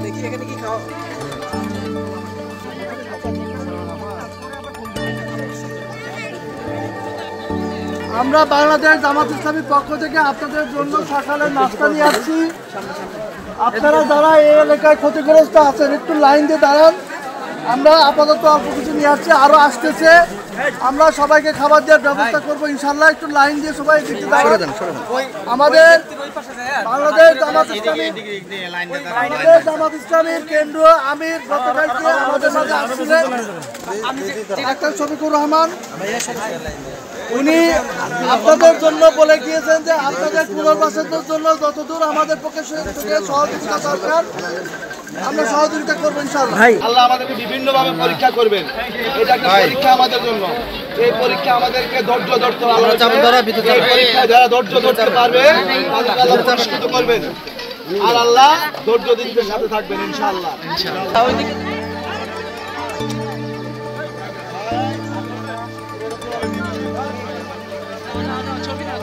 দেখি এখানে কি খাওয়া আমরা বাংলাদেশ জামাত ইসলামীর পক্ষ থেকে আপনাদের জন্য সকালে নাস্তা নিয়ে আসছি। আপনারা যারা এই এলাকায় ক্ষতিগ্রস্ত আছেন একটু লাইন দিয়ে দাঁড়ান। আমরা আপাতত অল্প কিছু নিয়ে আসছি, আরো আসতেছে। আমরা সবাইকে খাবার দেওয়ার ব্যবস্থা করবো ইনশাল্লাহ। একটু লাইন দিয়ে সবাই দেখতে দাঁড়ান। আমাদের বাংলাদেশ জামাত ইসলামীর কেন্দ্রীয় আমির গতকালকে আমাদের মাঝে আসছিলেন ডাক্তার শফিকুর রহমান। উনি আপনাদের জন্য বলে গিয়েছেন যে আপনাদের পুনর্বাসনের জন্য যতদূর আমাদের পক্ষে সহযোগিতা দরকার আমরা সহযোগিতা করবো ইনশাআল্লাহ। আল্লাহ আমাদেরকে বিভিন্নভাবে পরীক্ষা করবেন, এটা একটা পরীক্ষা আমাদের জন্য। এই পরীক্ষা আমাদেরকে ধৈর্য ধরতে হবে। এই পরীক্ষায় যারা ধৈর্য ধরতে পারবে তাদেরকে আল্লাহ পুরস্কৃত করবেন, আর আল্লাহ ধৈর্য দিনদের সাথে থাকবেন ইনশাআল্লাহ। ছবি নাও